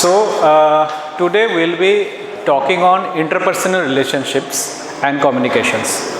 So today we'll be talking on interpersonal relationships and communications.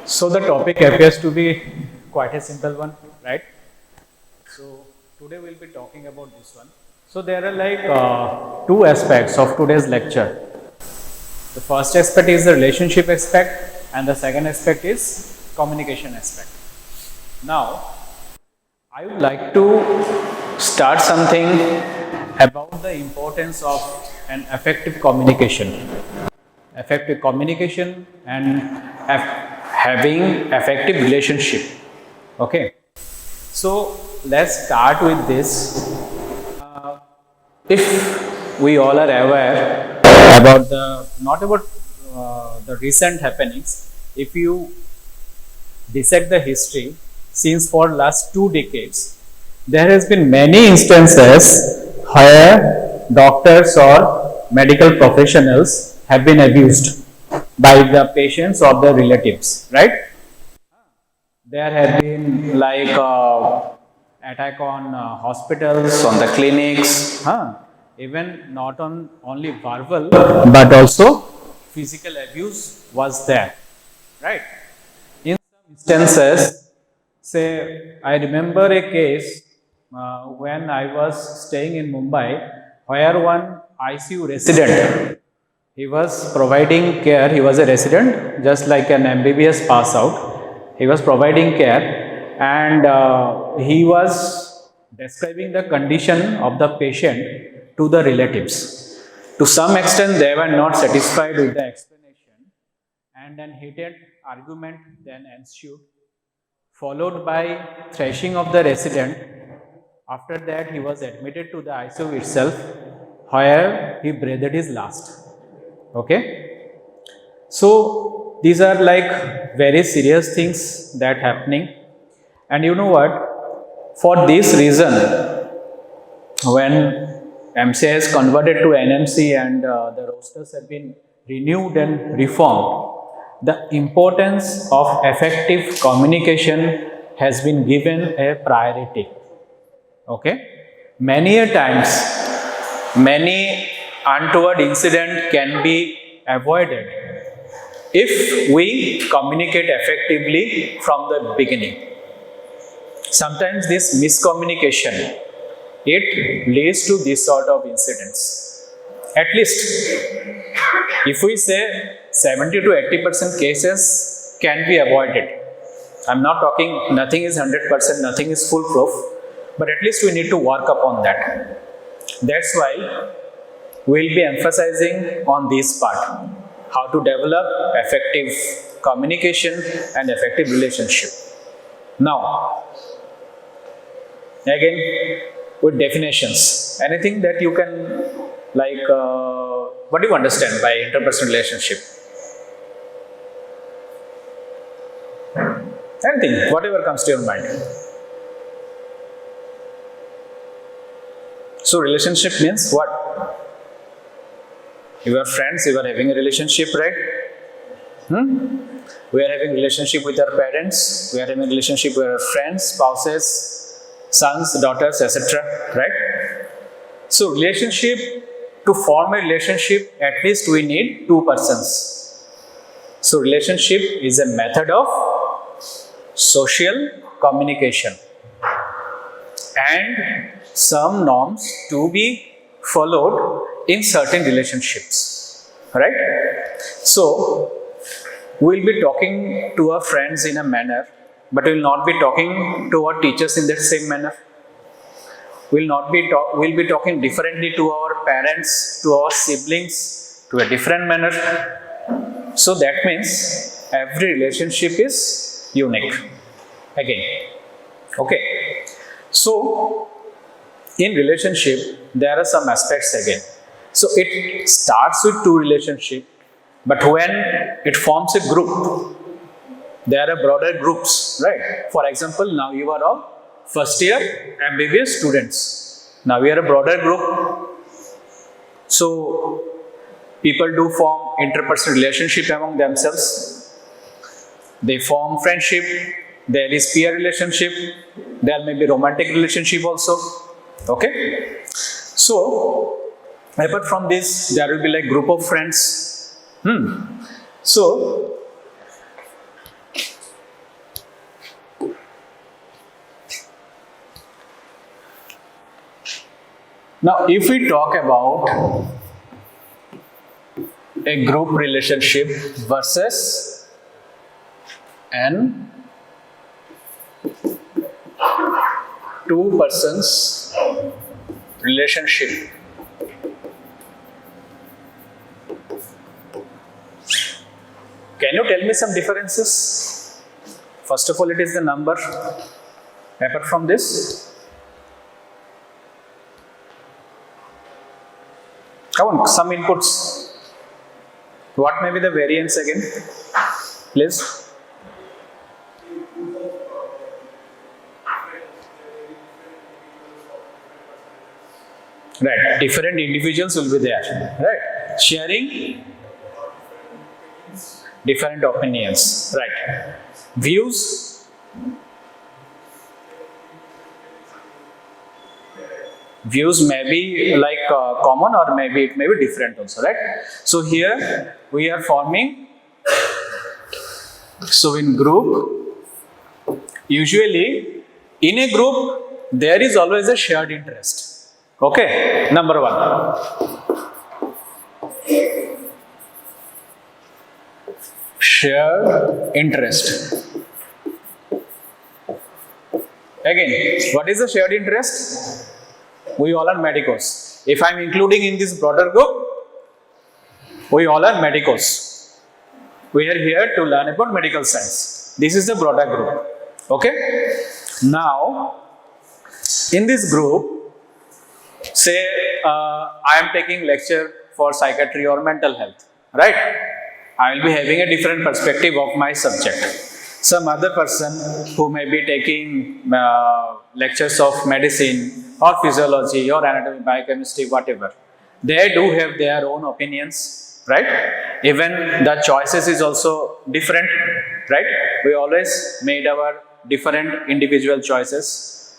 So the topic appears to be quite a simple one, right? So today we'll be talking about this one. So there are like two aspects of today's lecture. The first aspect is the relationship aspect and the second aspect is communication aspect. Now, I would like to start something about the importance of an effective communication. Effective communication and having effective relationship. Okay, so let's start with this. If we all are aware about the recent happenings, if you dissect the history since for last 2 decades, there has been many instances where doctors or medical professionals have been abused by the patients or the relatives, right? There have been like attack on hospitals, on the clinics, even not on only verbal but also physical abuse was there, right? In some instances, say I remember a case when I was staying in Mumbai where one ICU resident, he was providing care, he was a resident just like an MBBS pass out, he was providing care and he was describing the condition of the patient to the relatives. To some extent they were not satisfied with the explanation and an heated argument then ensued, followed by thrashing of the resident. After that he was admitted to the ICU itself where he breathed his last. Okay, so these are like very serious things that happening, and you know what, for this reason when MCI is converted to NMC and the rosters have been renewed and reformed, the importance of effective communication has been given a priority. Okay, many a times many untoward incident can be avoided if we communicate effectively from the beginning. Sometimes this miscommunication, it leads to this sort of incidents. At least if we say 70 to 80% cases can be avoided. I'm not talking nothing is 100%, nothing is foolproof, but at least we need to work upon that. That's why we'll be emphasizing on this part, how to develop effective communication and effective relationship. Now, again with definitions, anything that you can like, what do you understand by interpersonal relationship? Anything, whatever comes to your mind. So relationship means what? You are friends, you are having a relationship, right? We are having a relationship with our parents, we are having a relationship with our friends, spouses, sons, daughters, etc. Right? So relationship, to form a relationship, at least we need 2 persons. So relationship is a method of social communication and some norms to be followed in certain relationships, right? So we'll be talking to our friends in a manner, but we'll not be talking to our teachers in that same manner. We'll be talking differently to our parents, to our siblings, to a different manner. So that means every relationship is unique. Again, okay. So in relationship, there are some aspects again. So it starts with two relationship, but when it forms a group, there are broader groups, right? For example, now you are all first year MBBS students. Now we are a broader group. So people do form interpersonal relationship among themselves. They form friendship. There is peer relationship. There may be romantic relationship also. Okay. So apart from this, there will be like group of friends. So now if we talk about a group relationship versus an two persons relationship. Can you tell me some differences? First of all, it is the number. Apart from this, come on, some inputs. What may be the variance again? Please. Right, different individuals will be there. Right, sharing different opinions. Right, views. Views may be like common, or maybe it may be different also, right? So here we are forming, so in group, usually in a group there is always a shared interest. Okay, number one, shared interest. Again, what is the shared interest? We all are medicos. If I am including in this broader group, we all are medicos. We are here to learn about medical science. This is the broader group. Okay. Now, in this group, say I am taking lecture for psychiatry or mental health, right? I will be having a different perspective of my subject. Some other person who may be taking lectures of medicine or physiology or anatomy, biochemistry, whatever, they do have their own opinions, right? Even the choices is also different, right? We always made our different individual choices.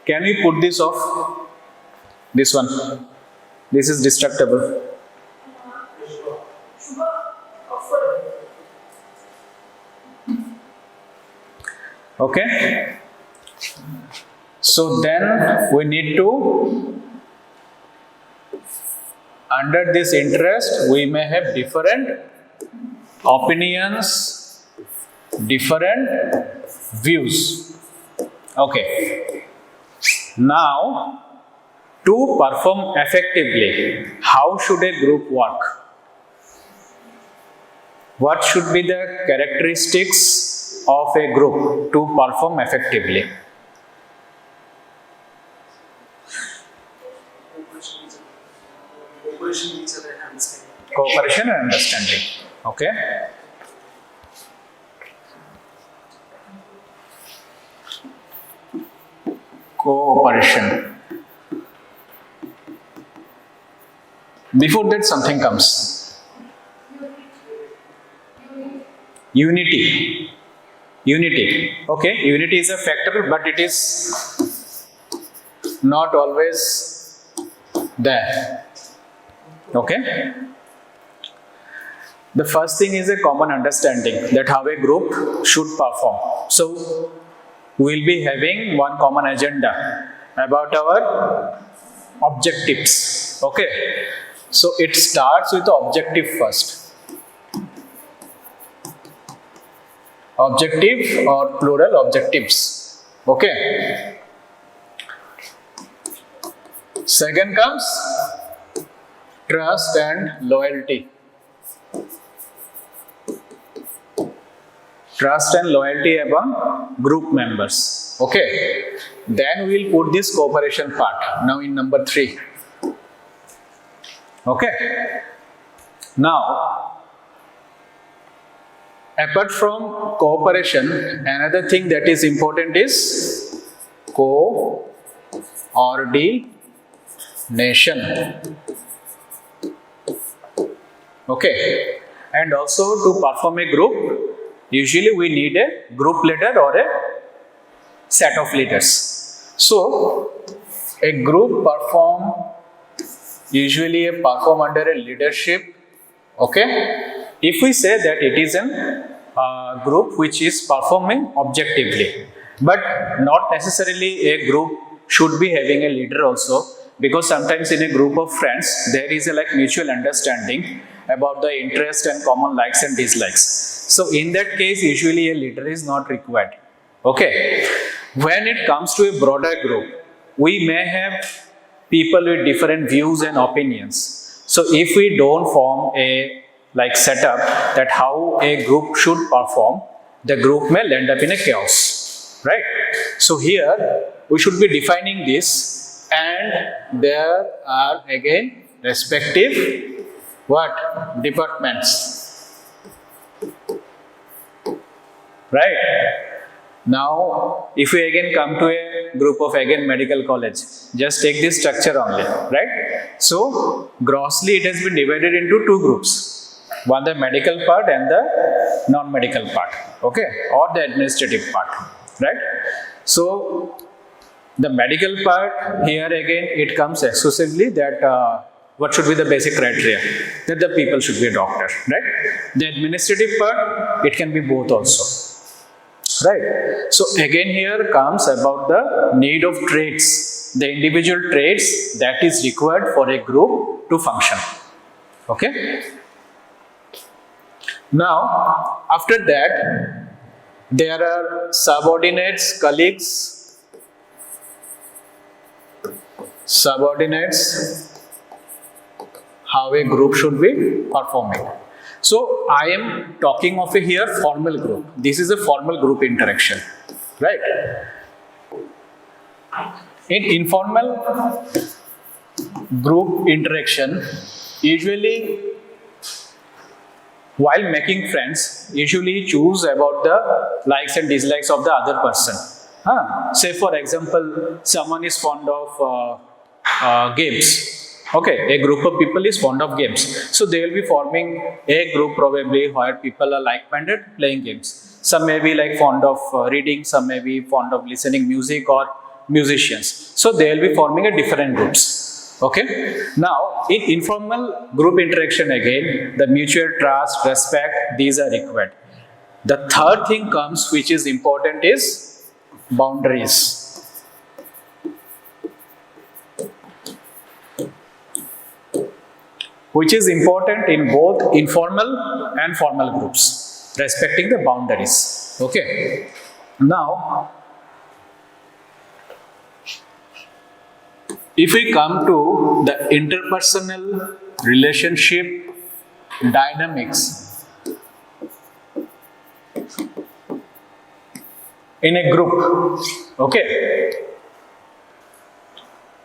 Can we put this off? This one. This is destructible. Okay. So then we need to, under this interest, we may have different opinions, different views. Okay. Now, to perform effectively, how should a group work? What should be the characteristics of a group to perform effectively? Cooperation and understanding. Okay. Cooperation. Before that, something comes. Unity. Unity. Okay. Unity is a factor, but it is not always there. Okay. The first thing is a common understanding that how a group should perform. So, we will be having one common agenda about our objectives. Okay. So, it starts with the objective first. Objective or plural objectives. Okay. Second comes trust and loyalty. trust and loyalty among group members. Okay, then we will put this cooperation part now in number 3. Okay, now apart from cooperation, another thing that is important is coordination. Okay, and also to perform a group, usually we need a group leader or a set of leaders. So a group usually perform under a leadership. Okay, if we say that it is a group which is performing objectively, but not necessarily a group should be having a leader also, because sometimes in a group of friends there is a like mutual understanding about the interest and common likes and dislikes. So in that case, usually a leader is not required. Okay, when it comes to a broader group, we may have people with different views and opinions. So if we don't form a like setup that how a group should perform, the group may end up in a chaos, right? So here we should be defining this, and there are again respective what departments, right? Now if we again come to a group of again medical college, just take this structure only, right? So grossly it has been divided into 2 groups, one the medical part and the non-medical part, okay, or the administrative part, right? So the medical part, here again it comes exclusively that what should be the basic criteria, that the people should be a doctor, right? The administrative part, it can be both also, right? So again here comes about the need of traits, the individual traits that is required for a group to function. Okay, now after that there are subordinates, colleagues, how a group should be performing. So I am talking of a here formal group. This is a formal group interaction, right? In informal group interaction, usually while making friends, usually choose about the likes and dislikes of the other person. Say for example, someone is fond of games. Okay, a group of people is fond of games. So they will be forming a group probably where people are like-minded playing games. Some may be like fond of reading, some may be fond of listening music or musicians. So they will be forming a different groups. Okay. Now in informal group interaction again, the mutual trust, respect, these are required. The third thing comes which is important is boundaries. Which is important in both informal and formal groups, respecting the boundaries. Okay. Now, if we come to the interpersonal relationship dynamics in a group, okay,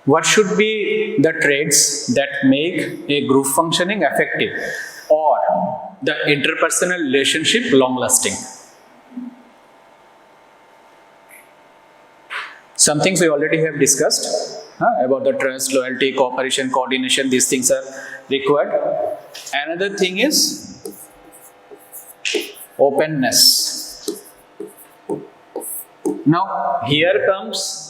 what should be the traits that make a group functioning effective or the interpersonal relationship long lasting? Some things we already have discussed about the trust, loyalty, cooperation, coordination, these things are required. Another thing is openness. Now here comes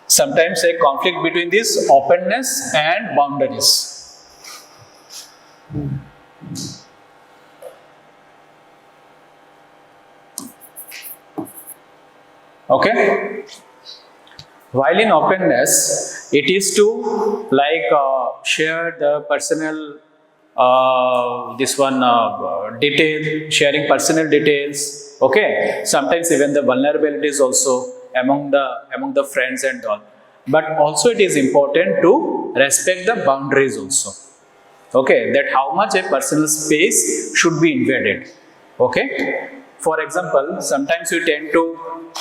sometimes a conflict between this openness and boundaries. Okay. While in openness, it is to like share the personal detail, sharing personal details. Okay. Sometimes even the vulnerabilities also among the friends and all. But also it is important to respect the boundaries also. Okay, that how much a personal space should be invaded. Okay, For example, sometimes we tend to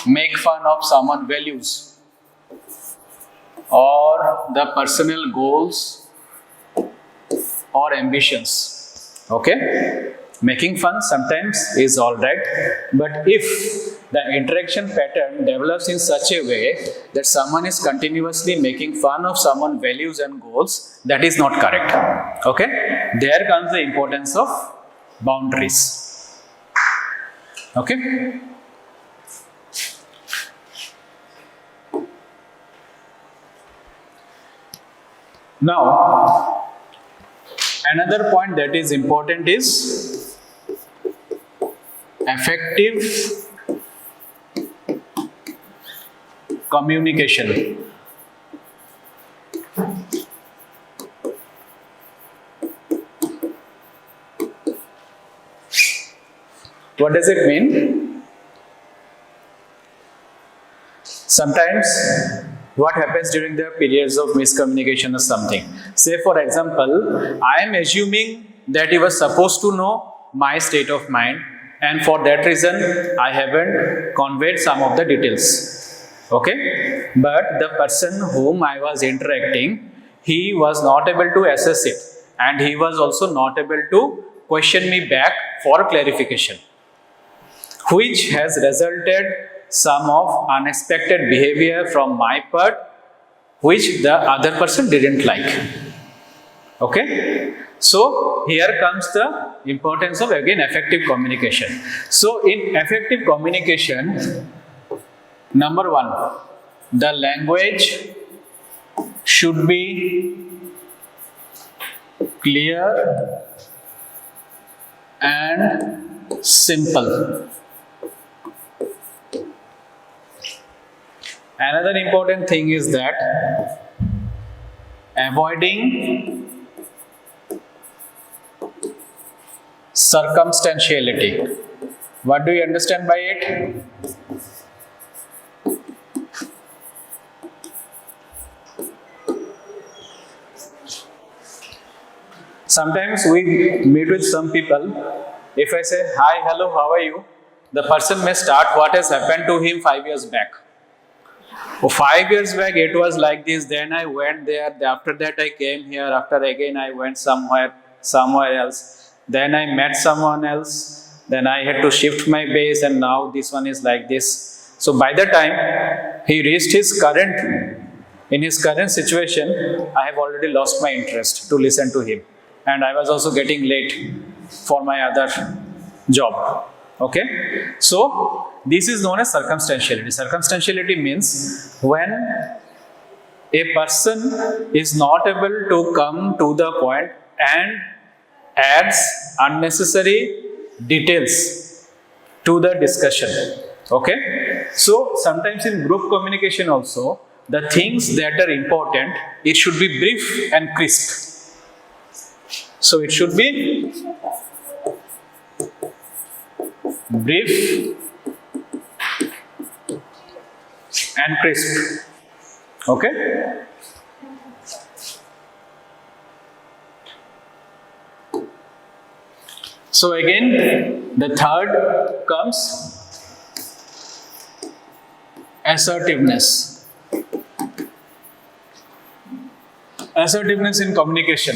make fun of someone's values or the personal goals or ambitions. Okay? Making fun sometimes is alright, but if the interaction pattern develops in such a way that someone is continuously making fun of someone's values and goals, that is not correct. Okay? There comes the importance of boundaries. Okay? Now, another point that is important is effective communication. What does it mean? Sometimes what happens during the periods of miscommunication is something. Say for example, I am assuming that you were supposed to know my state of mind, and for that reason I haven't conveyed some of the details. Okay? But the person whom I was interacting, he was not able to assess it, and he was also not able to question me back for clarification, which has resulted some of unexpected behavior from my part, which the other person didn't like. Okay? So here comes the importance of again effective communication. So in effective communication, number one, the language should be clear and simple. Another important thing is that avoiding circumstantiality. What do you understand by it? Sometimes we meet with some people. If I say, hi, hello, how are you? The person may start what has happened to him 5 years back. 5 years back it was like this, then I went there, after that I came here, after again I went somewhere else, then I met someone else, then I had to shift my base, and now this one is like this. So by the time he reached in his current situation, I have already lost my interest to listen to him, and I was also getting late for my other job. Okay? So this is known as circumstantiality. Circumstantiality means when a person is not able to come to the point and adds unnecessary details to the discussion. Okay? So sometimes in group communication also, the things that are important, it should be brief and crisp. So it should be brief and crisp. Okay? So again, the third comes assertiveness. Assertiveness in communication.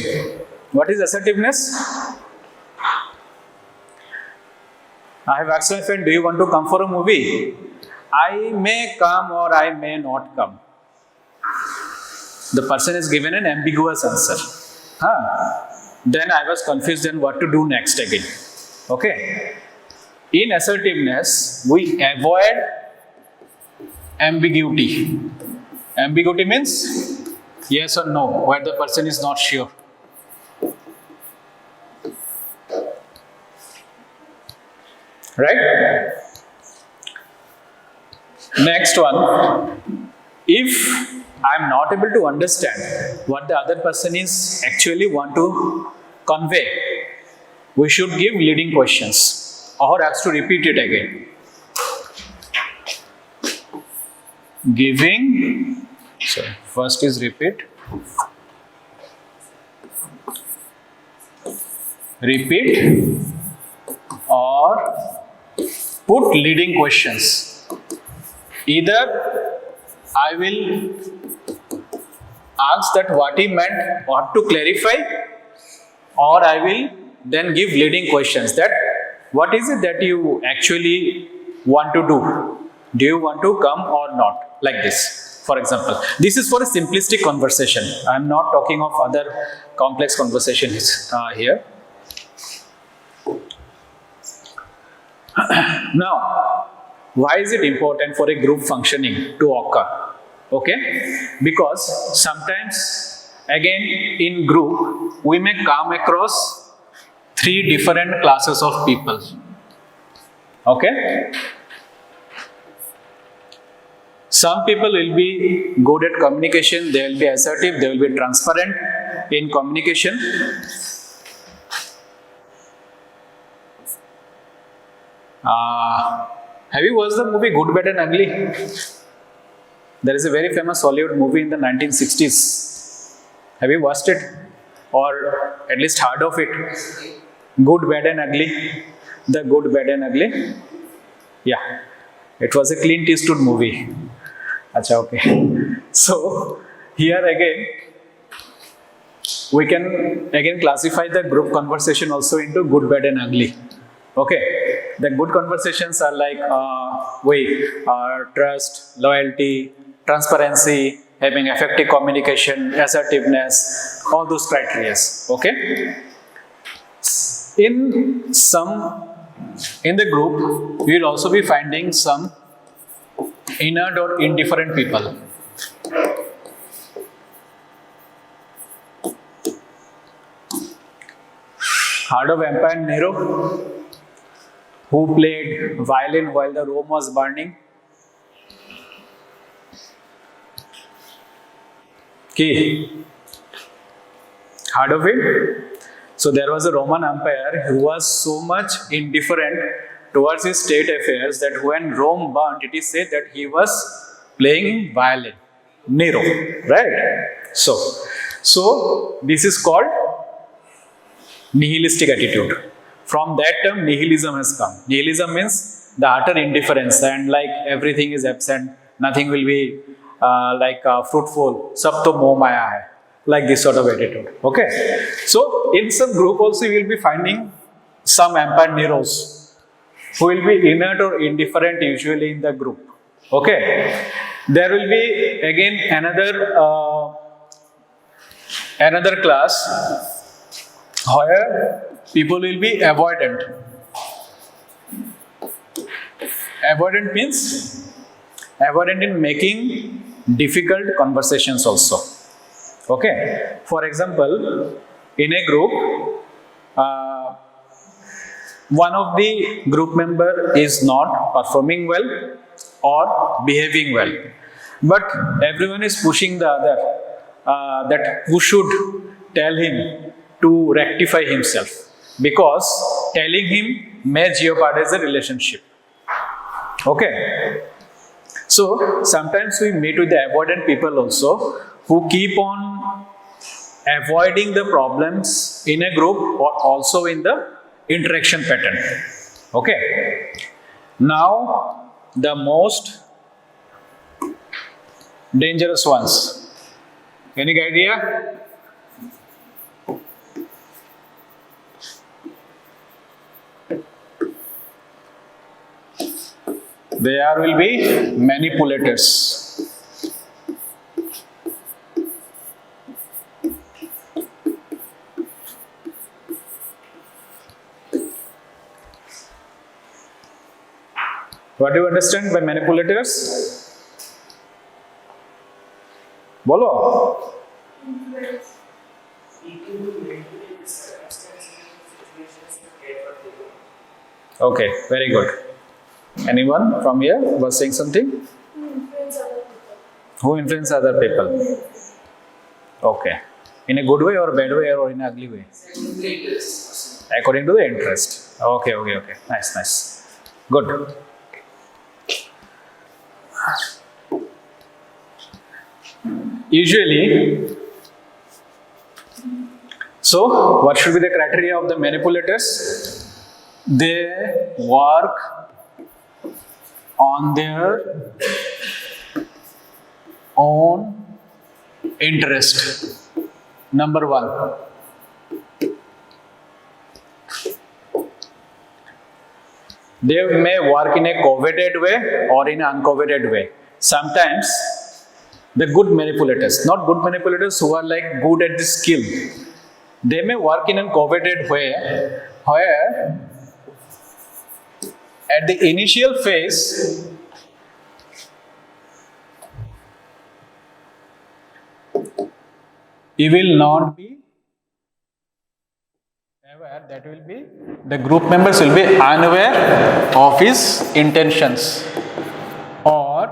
What is assertiveness? I have asked my friend, do you want to come for a movie? I may come or I may not come. The person is given an ambiguous answer. Then I was confused then what to do next again. Okay. In assertiveness, we avoid ambiguity. Ambiguity means yes or no, where the person is not sure. Right? Next one, if I am not able to understand what the other person is actually want to convey, we should give leading questions or ask to repeat it again. Giving, so first is repeat, or put leading questions. Either I will ask that what he meant, what to clarify, or I will then give leading questions that what is it that you actually want to do? Do you want to come or not? Like this, for example. This is for a simplistic conversation. I am not talking of other complex conversations here. Now, why is it important for a group functioning to occur? Okay, because sometimes again in group we may come across three different classes of people. Okay, some people will be good at communication, they will be assertive, they will be transparent in communication. Have you watched the movie Good, Bad and Ugly? There is a very famous Hollywood movie in the 1960s. Have you watched it? Or at least heard of it? Good, Bad and Ugly. The Good, Bad and Ugly. Yeah. It was a Clint Eastwood movie. Acha, okay. So, here again, we can again classify the group conversation also into good, bad and ugly. Okay. The good conversations are like trust, loyalty, transparency, having effective communication, assertiveness, all those criteria. Okay. In the group, we will also be finding some inert or indifferent people. Heard of Emperor Nero, who played violin while the Rome was burning? Okay. Heard of it? So there was a Roman empire who was so much indifferent towards his state affairs that when Rome burnt, it is said that he was playing violin. Nero, right? So this is called nihilistic attitude. From that term, nihilism has come. Nihilism means the utter indifference and like everything is absent, nothing will be fruitful. Sab to moh maya hai. Like this sort of attitude. Okay. So in some group also you will be finding some Emperor Neros who will be inert or indifferent usually in the group. Okay. There will be again another class where people will be avoidant. Avoidant means avoidant in making difficult conversations also. Okay. For example, in a group, one of the group member is not performing well or behaving well, but everyone is pushing the other that who should tell him to rectify himself, because telling him may jeopardize the relationship. Okay. So sometimes we meet with the avoidant people also who keep on avoiding the problems in a group or also in the interaction pattern. Okay. Now the most dangerous ones. Any idea? There will be manipulators. What do you understand by manipulators? Bolo. Okay, very good. Anyone from here was saying something? Who influence other people? Okay. In a good way or bad way or in an ugly way? According to the interest. Okay. Nice. Good. Usually, so what should be the criteria of the manipulators? They work on their own interest. Number one. They may work in a coveted way or in an uncoveted way. Sometimes the good manipulators, not good manipulators who are like good at the skill, they may work in a coveted way where at the initial phase you will not be aware, that will be, the group members will be unaware of his intentions, or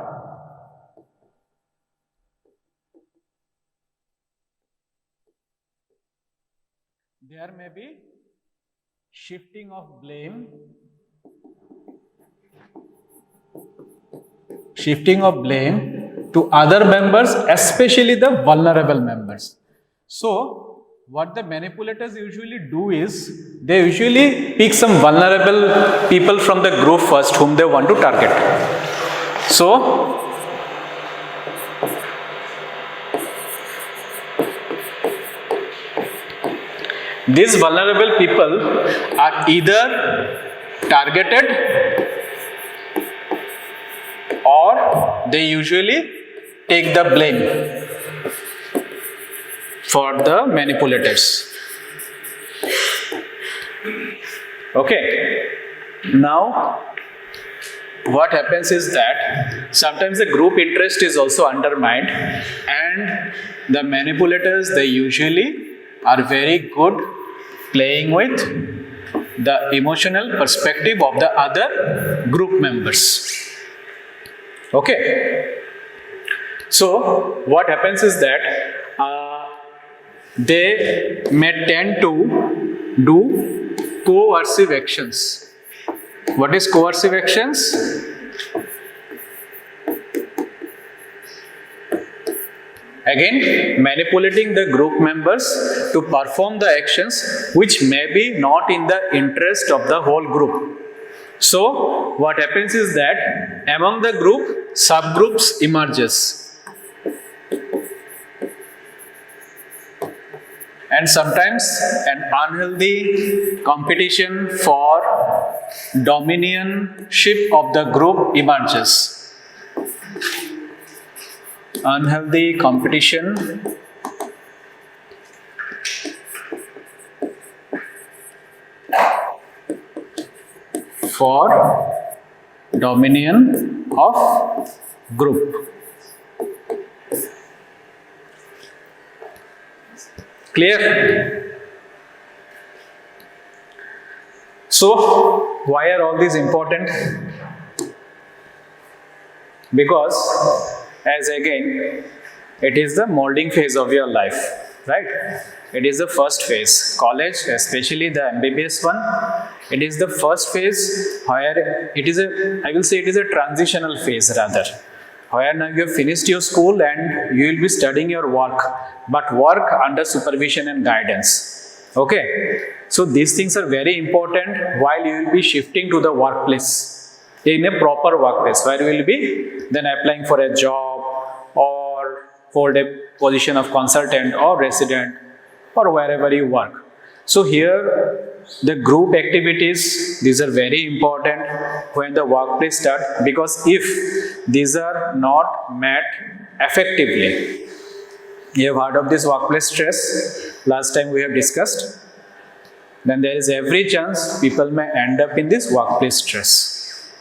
there may be shifting of blame to other members, especially the vulnerable members. So what the manipulators usually do is they usually pick some vulnerable people from the group first whom they want to target. So these vulnerable people are either targeted or they usually take the blame for the manipulators. Okay. Now, what happens is that sometimes the group interest is also undermined, and the manipulators, they usually are very good playing with the emotional perspective of the other group members. Okay. So what happens is that they may tend to do coercive actions. What is coercive actions? Again, manipulating the group members to perform the actions which may be not in the interest of the whole group. So what happens is that among the group, subgroups emerges. And sometimes an unhealthy competition for dominionship of the group emerges. Unhealthy competition for dominion of group. Clear? So, why are all these important? Because, as again, it is the molding phase of your life, right? It is the first phase. College, especially the MBBS one, it is the first phase where it is I will say it is a transitional phase rather. Where now you have finished your school and you will be studying your work, but work under supervision and guidance. Okay, so these things are very important while you will be shifting to the workplace, in a proper workplace where you will be then applying for a job or for the position of consultant or resident or wherever you work. So here the group activities, these are very important when the workplace starts, because if these are not met effectively, you have heard of this workplace stress, last time we have discussed, then there is every chance people may end up in this workplace stress.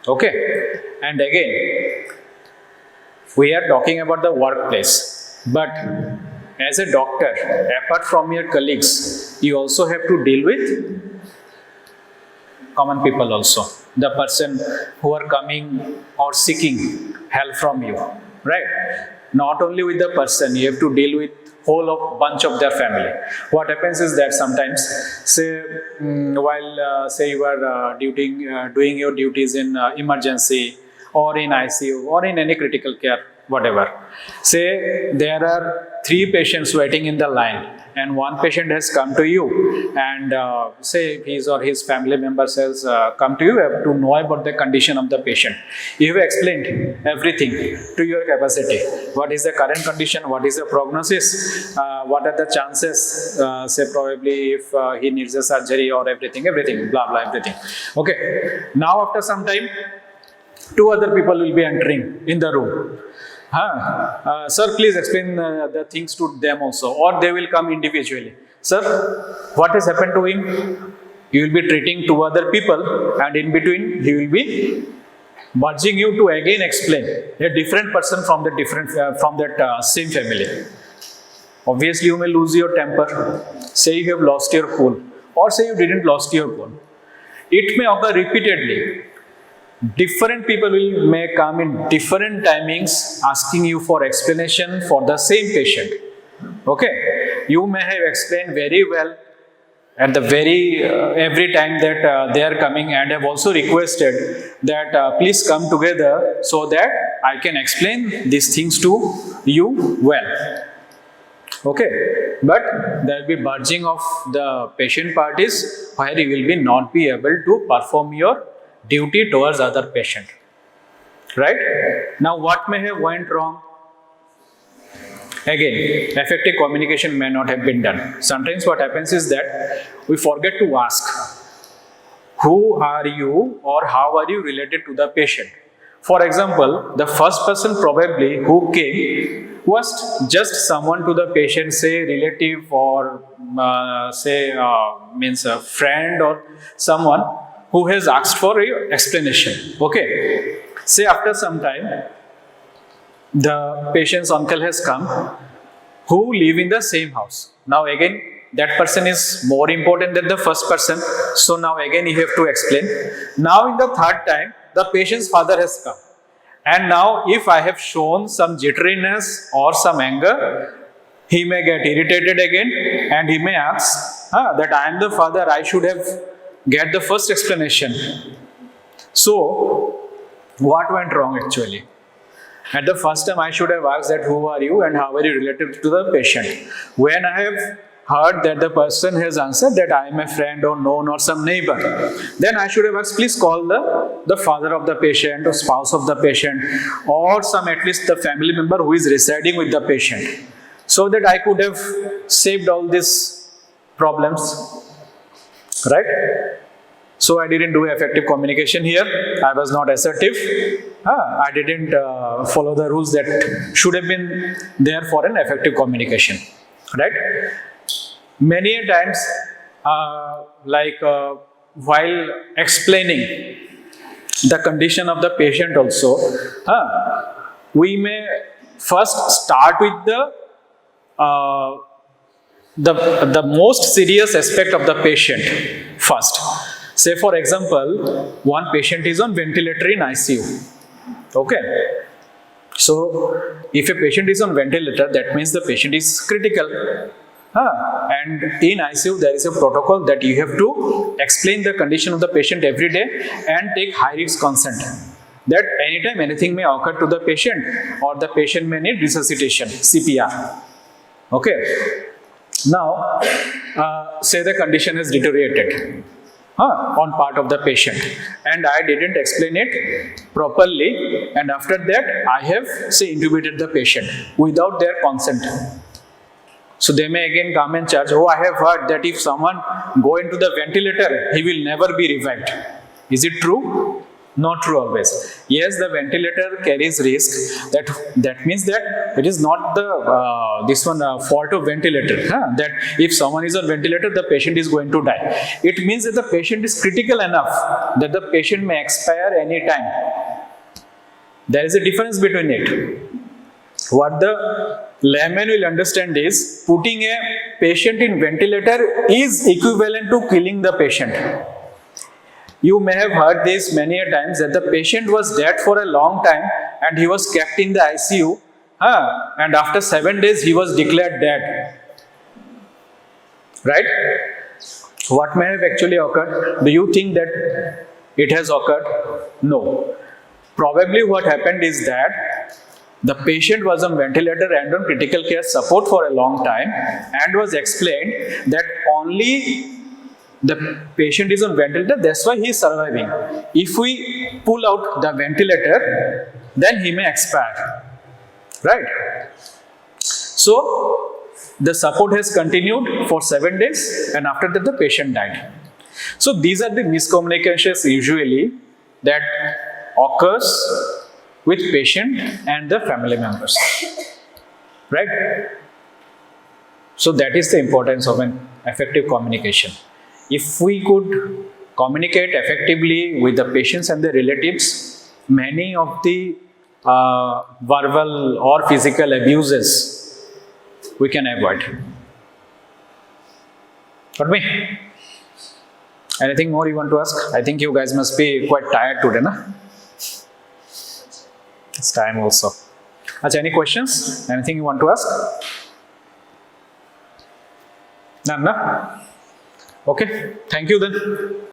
Okay, and again, we are talking about the workplace, but as a doctor, apart from your colleagues, you also have to deal with common people also. The person who are coming or seeking help from you, right? Not only with the person, you have to deal with whole of bunch of their family. What happens is that sometimes, say, while say you are doing your duties in emergency or in ICU or in any critical care, whatever. Say there are 3 patients waiting in the line and one patient has come to you, and say his or his family members has come to you to know about the condition of the patient. You have explained everything to your capacity. What is the current condition? What is the prognosis? What are the chances? Say probably if he needs a surgery or everything, blah blah, everything. Okay. Now after some time, two other people will be entering in the room. Sir, please explain the things to them also, or they will come individually. Sir, what has happened to him? You will be treating two other people, and in between he will be urging you to again explain a different person from the from that same family. Obviously, you may lose your temper. Say you have lost your cool, or say you didn't lost your cool. It may occur repeatedly. Different people may come in different timings asking you for explanation for the same patient. Okay, you may have explained very well at the every time that they are coming, and have also requested that please come together so that I can explain these things to you well. Okay, but there will be budging of the patient parties where you will not be able to perform your duty towards other patient. Right? Now what may have went wrong? Again, effective communication may not have been done. Sometimes what happens is that we forget to ask, who are you or how are you related to the patient? For example, the first person probably who came was just someone to the patient, say relative, or means a friend or someone who has asked for your explanation. Okay. Say after some time, the patient's uncle has come who live in the same house. Now again, that person is more important than the first person. So now again you have to explain. Now in the third time, the patient's father has come. And now if I have shown some jitteriness or some anger, he may get irritated again, and he may ask that I am the father, I should have get the first explanation. So, what went wrong actually? At the first time, I should have asked that who are you and how are you related to the patient. When I have heard that the person has answered that I am a friend or known or some neighbor, then I should have asked, please call the father of the patient or spouse of the patient, or some at least the family member who is residing with the patient, so that I could have saved all these problems. Right? So I didn't do effective communication here. I was not assertive. I didn't follow the rules that should have been there for an effective communication. Right? Many a times, while explaining the condition of the patient also, we may first start with the most serious aspect of the patient first. Say for example, one patient is on ventilator in ICU. Okay. So if a patient is on ventilator, that means the patient is critical. And in ICU, there is a protocol that you have to explain the condition of the patient every day and take high risk consent. That anytime anything may occur to the patient, or the patient may need resuscitation, CPR. Okay. Now, say the condition has deteriorated on part of the patient, and I didn't explain it properly, and after that I have, say, intubated the patient without their consent. So they may again come and charge, oh, I have heard that if someone go into the ventilator, he will never be revived. Is it true? Not true always. Yes, the ventilator carries risk. That means that it is not the fault of ventilator. That if someone is on ventilator, the patient is going to die. It means that the patient is critical enough that the patient may expire any time. There is a difference between it. What the layman will understand is, putting a patient in ventilator is equivalent to killing the patient. You may have heard this many a times, that the patient was dead for a long time and he was kept in the ICU, and after 7 days he was declared dead. Right? What may have actually occurred? Do you think that it has occurred? No. Probably what happened is that The patient was on ventilator and on critical care support for a long time, and was explained that only the patient is on ventilator, that's why he is surviving. If we pull out the ventilator, then he may expire. Right? So, the support has continued for 7 days, and after that the patient died. So, these are the miscommunications usually that occurs with patient and the family members. Right? So, that is the importance of an effective communication. If we could communicate effectively with the patients and the relatives, many of the verbal or physical abuses we can avoid. Got me? Anything more you want to ask? I think you guys must be quite tired today, na? It's time also. Achha, any questions? Anything you want to ask? None, na? Okay, thank you then.